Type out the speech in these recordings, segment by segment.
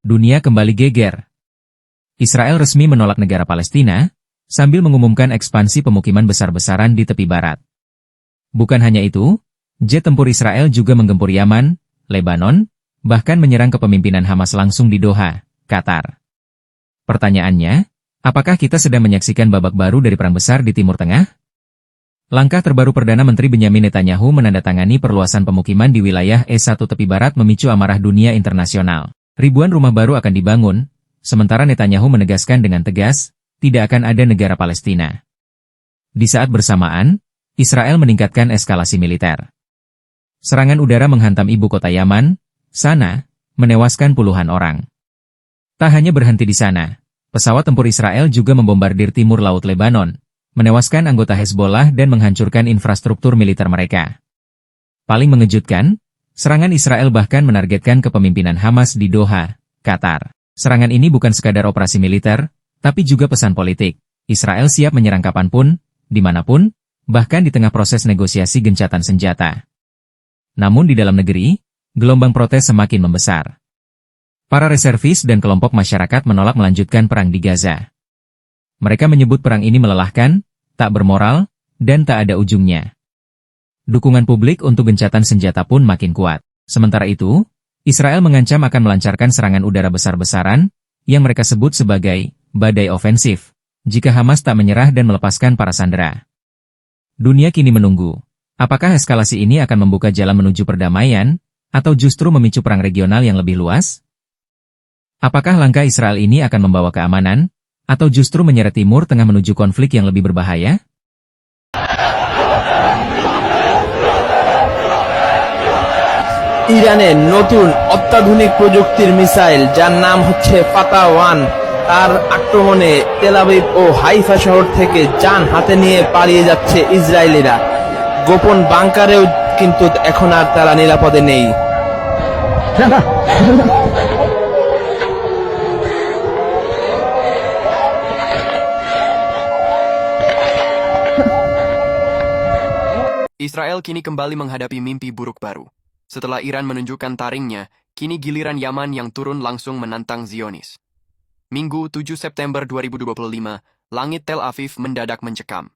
Dunia kembali geger. Israel resmi menolak negara Palestina, sambil mengumumkan ekspansi pemukiman besar-besaran di tepi barat. Bukan hanya itu, jet tempur Israel juga menggempur Yaman, Lebanon, bahkan menyerang kepemimpinan Hamas langsung di Doha, Qatar. Pertanyaannya, apakah kita sedang menyaksikan babak baru dari perang besar di Timur Tengah? Langkah terbaru Perdana Menteri Benyamin Netanyahu menandatangani perluasan pemukiman di wilayah E1 tepi barat memicu amarah dunia internasional. Ribuan rumah baru akan dibangun, sementara Netanyahu menegaskan dengan tegas, tidak akan ada negara Palestina. Di saat bersamaan, Israel meningkatkan eskalasi militer. Serangan udara menghantam ibu kota Yaman, Sanaa, menewaskan puluhan orang. Tak hanya berhenti di sana, pesawat tempur Israel juga membombardir timur laut Lebanon, menewaskan anggota Hezbollah dan menghancurkan infrastruktur militer mereka. Paling mengejutkan, serangan Israel bahkan menargetkan kepemimpinan Hamas di Doha, Qatar. Serangan ini bukan sekadar operasi militer, tapi juga pesan politik. Israel siap menyerang kapanpun, dimanapun, bahkan di tengah proses negosiasi gencatan senjata. Namun di dalam negeri, gelombang protes semakin membesar. Para reservis dan kelompok masyarakat menolak melanjutkan perang di Gaza. Mereka menyebut perang ini melelahkan, tak bermoral, dan tak ada ujungnya. Dukungan publik untuk gencatan senjata pun makin kuat. Sementara itu, Israel mengancam akan melancarkan serangan udara besar-besaran, yang mereka sebut sebagai badai ofensif, jika Hamas tak menyerah dan melepaskan para sandera. Dunia kini menunggu, apakah eskalasi ini akan membuka jalan menuju perdamaian, atau justru memicu perang regional yang lebih luas? Apakah langkah Israel ini akan membawa keamanan, atau justru menyeret Timur Tengah menuju konflik yang lebih berbahaya? ইরানের নতুন অত্যাধুনিক প্রযুক্তির মিসাইল যার নাম হচ্ছে ফাতা-1 তার আক্রমণে তেল আবিব ও হাইফা শহর থেকে যান হাতে নিয়ে পালিয়ে যাচ্ছে ইসরায়েলিরা। গোপন বাংকারেও কিন্তু এখন আর তারা নিরাপদে নেই। Israel kini kembali menghadapi mimpi buruk baru. Setelah Iran menunjukkan taringnya, kini giliran Yaman yang turun langsung menantang Zionis. Minggu 7 September 2025, langit Tel Aviv mendadak mencekam.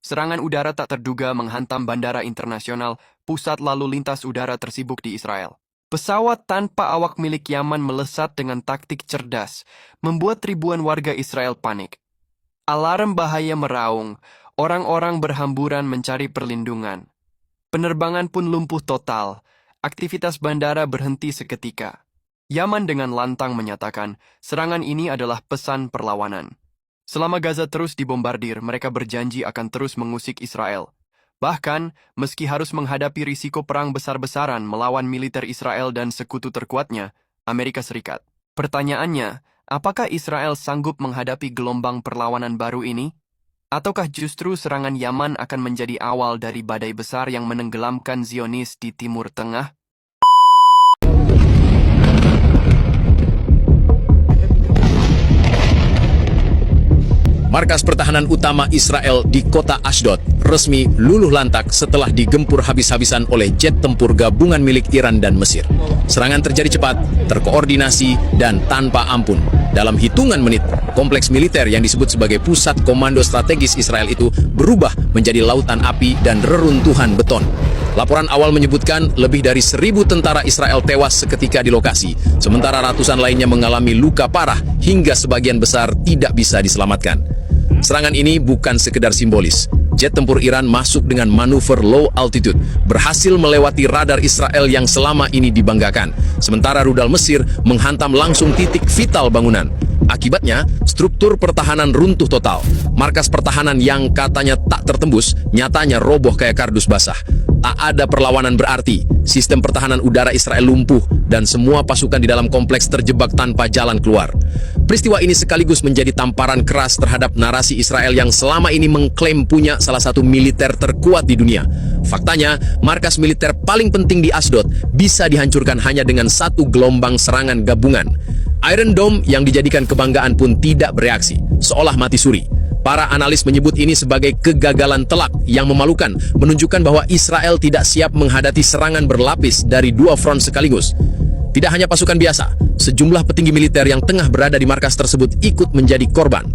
Serangan udara tak terduga menghantam bandara internasional, pusat lalu lintas udara tersibuk di Israel. Pesawat tanpa awak milik Yaman melesat dengan taktik cerdas, membuat ribuan warga Israel panik. Alarm bahaya meraung, orang-orang berhamburan mencari perlindungan. Penerbangan pun lumpuh total. Aktivitas bandara berhenti seketika. Yaman dengan lantang menyatakan, serangan ini adalah pesan perlawanan. Selama Gaza terus dibombardir, mereka berjanji akan terus mengusik Israel. Bahkan, meski harus menghadapi risiko perang besar-besaran melawan militer Israel dan sekutu terkuatnya, Amerika Serikat. Pertanyaannya, apakah Israel sanggup menghadapi gelombang perlawanan baru ini? Ataukah justru serangan Yaman akan menjadi awal dari badai besar yang menenggelamkan Zionis di Timur Tengah? Markas pertahanan utama Israel di kota Ashdod resmi luluh lantak setelah digempur habis-habisan oleh jet tempur gabungan milik Iran dan Mesir. Serangan terjadi cepat, terkoordinasi, dan tanpa ampun. Dalam hitungan menit, kompleks militer yang disebut sebagai pusat komando strategis Israel itu berubah menjadi lautan api dan reruntuhan beton. Laporan awal menyebutkan lebih dari 1.000 tentara Israel tewas seketika di lokasi, sementara ratusan lainnya mengalami luka parah hingga sebagian besar tidak bisa diselamatkan. Serangan ini bukan sekedar simbolis. Jet tempur Iran masuk dengan manuver low altitude, berhasil melewati radar Israel yang selama ini dibanggakan, sementara rudal Mesir menghantam langsung titik vital bangunan. Akibatnya, struktur pertahanan runtuh total. Markas pertahanan yang katanya tak tertembus, nyatanya roboh kayak kardus basah. Tak ada perlawanan berarti, sistem pertahanan udara Israel lumpuh, dan semua pasukan di dalam kompleks terjebak tanpa jalan keluar. Peristiwa ini sekaligus menjadi tamparan keras terhadap narasi Israel yang selama ini mengklaim punya salah satu militer terkuat di dunia. Faktanya, markas militer paling penting di Ashdod bisa dihancurkan hanya dengan satu gelombang serangan gabungan. Iron Dome yang dijadikan kebanggaan pun tidak bereaksi, seolah mati suri. Para analis menyebut ini sebagai kegagalan telak yang memalukan, menunjukkan bahwa Israel tidak siap menghadapi serangan berlapis dari dua front sekaligus. Tidak hanya pasukan biasa, sejumlah petinggi militer yang tengah berada di markas tersebut ikut menjadi korban.